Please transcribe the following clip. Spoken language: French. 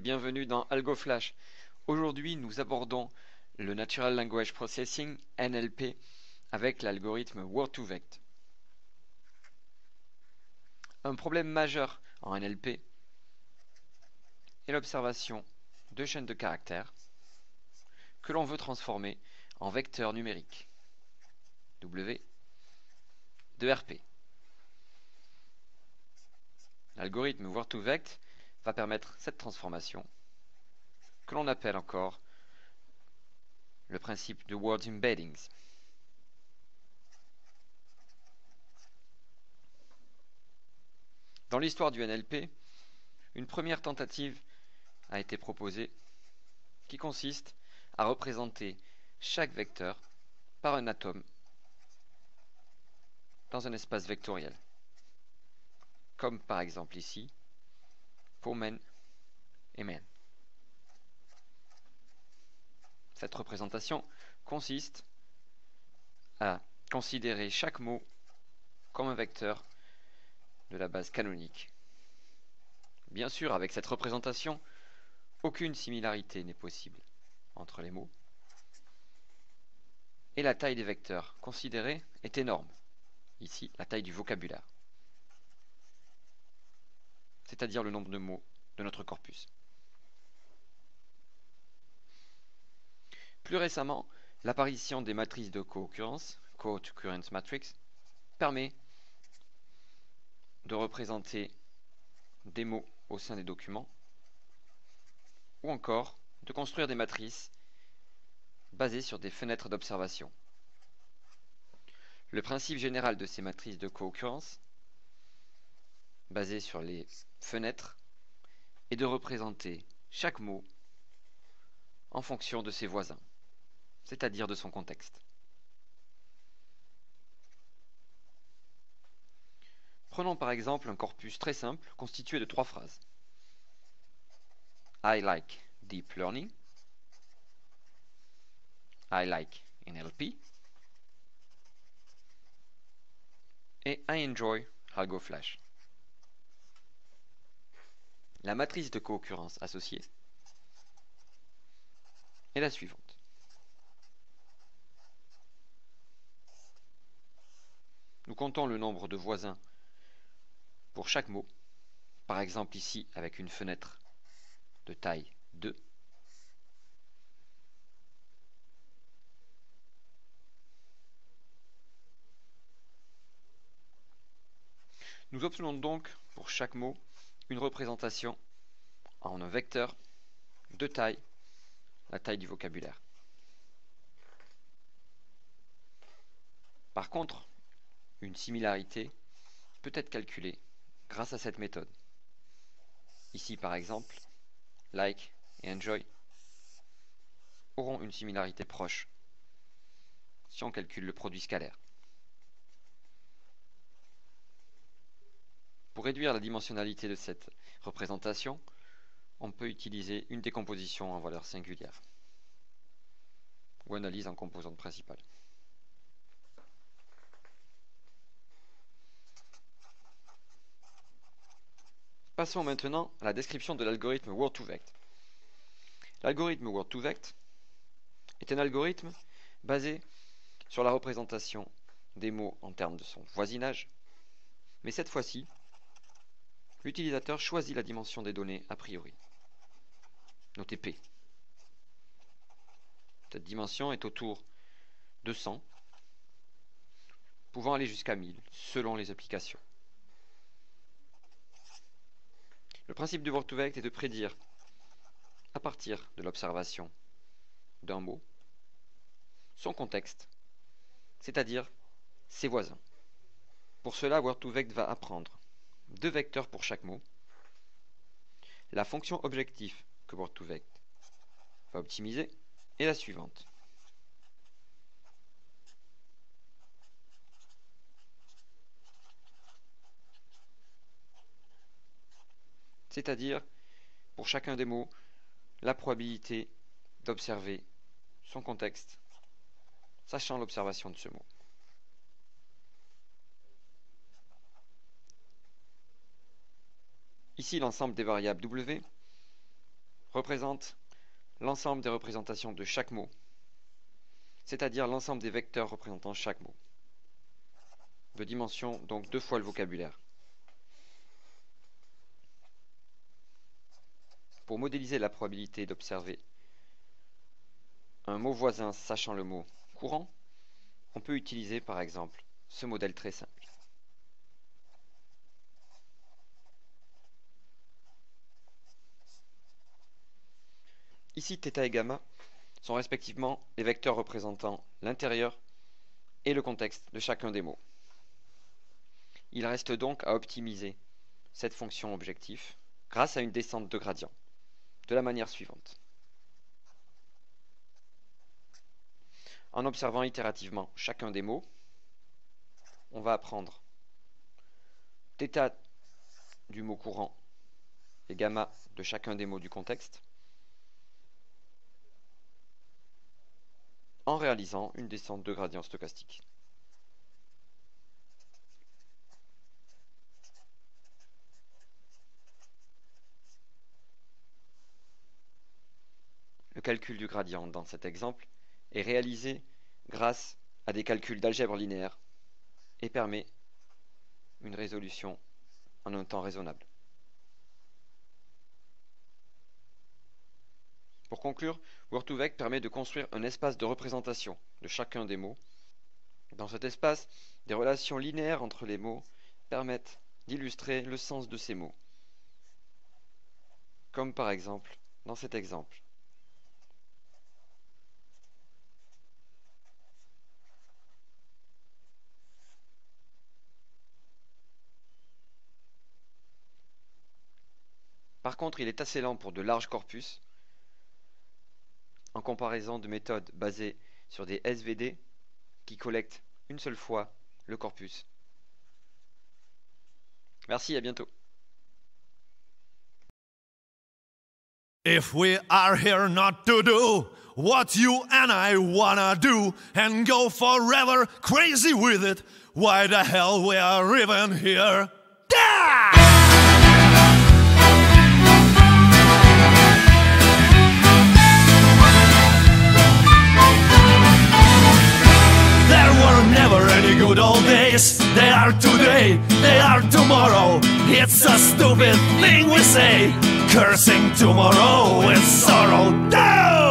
bienvenue dans AlgoFlash. Aujourd'hui, nous abordons le Natural Language Processing, NLP, avec l'algorithme Word2Vect. Un problème majeur en NLP est l'observation de chaînes de caractères que l'on veut transformer en vecteurs numériques, W de RP. L'algorithme Word2Vect va permettre cette transformation, que l'on appelle encore le principe de Word Embeddings. Dans l'histoire du NLP, une première tentative a été proposée qui consiste à représenter chaque vecteur par un atome dans un espace vectoriel, comme par exemple ici pour men et men. Cette représentation consiste à considérer chaque mot comme un vecteur de la base canonique. Bien sûr, avec cette représentation, aucune similarité n'est possible entre les mots, et la taille des vecteurs considérés est énorme. Ici, la taille du vocabulaire, c'est-à-dire le nombre de mots de notre corpus. Plus récemment, l'apparition des matrices de co-occurrence, co-occurrence matrix, permet de représenter des mots au sein des documents, ou encore de construire des matrices basées sur des fenêtres d'observation. Le principe général de ces matrices de co-occurrence, basées sur les fenêtres, est de représenter chaque mot en fonction de ses voisins, c'est-à-dire de son contexte. Prenons par exemple un corpus très simple constitué de 3 phrases. I like deep learning. I like NLP. Et I enjoy AlgoFlash. La matrice de co-occurrence associée est la suivante. Nous comptons le nombre de voisins pour chaque mot, par exemple ici avec une fenêtre de taille 2. Nous obtenons donc pour chaque mot une représentation en un vecteur de taille, la taille du vocabulaire. Par contre, une similarité peut être calculée grâce à cette méthode. Ici par exemple, like et enjoy auront une similarité proche si on calcule le produit scalaire. Pour réduire la dimensionnalité de cette représentation, on peut utiliser une décomposition en valeur singulière ou analyse en composante principale. Passons maintenant à la description de l'algorithme Word2Vect. L'algorithme Word2Vect est un algorithme basé sur la représentation des mots en termes de son voisinage, mais cette fois-ci, l'utilisateur choisit la dimension des données a priori, notée P. Cette dimension est autour de 100, pouvant aller jusqu'à 1000 selon les applications. Le principe de Word2Vect est de prédire, à partir de l'observation d'un mot, son contexte, c'est-à-dire ses voisins. Pour cela, Word2Vect va apprendre 2 vecteurs pour chaque mot, la fonction objectif que Word2Vect va optimiser est la suivante. C'est-à-dire, pour chacun des mots, la probabilité d'observer son contexte, sachant l'observation de ce mot. Ici, l'ensemble des variables W représente l'ensemble des représentations de chaque mot, c'est-à-dire l'ensemble des vecteurs représentant chaque mot, de dimension donc 2 fois le vocabulaire. Pour modéliser la probabilité d'observer un mot voisin sachant le mot courant, on peut utiliser par exemple ce modèle très simple. Ici, θ et gamma sont respectivement les vecteurs représentant l'intérieur et le contexte de chacun des mots. Il reste donc à optimiser cette fonction objectif grâce à une descente de gradient, de la manière suivante. En observant itérativement chacun des mots, on va apprendre θ du mot courant et gamma de chacun des mots du contexte, en réalisant une descente de gradient stochastique. Le calcul du gradient dans cet exemple est réalisé grâce à des calculs d'algèbre linéaire et permet une résolution en un temps raisonnable. Pour conclure, Word2Vec permet de construire un espace de représentation de chacun des mots. Dans cet espace, des relations linéaires entre les mots permettent d'illustrer le sens de ces mots, comme par exemple dans cet exemple. Par contre, il est assez lent pour de larges corpus, en comparaison de méthodes basées sur des SVD qui collectent une seule fois le corpus. Merci, à bientôt. If we are here not to do what you and I wanna do and go forever crazy with it, why the hell we are even here? Never any good old days. They are today, they are tomorrow. It's a stupid thing we say, cursing tomorrow with sorrow. No!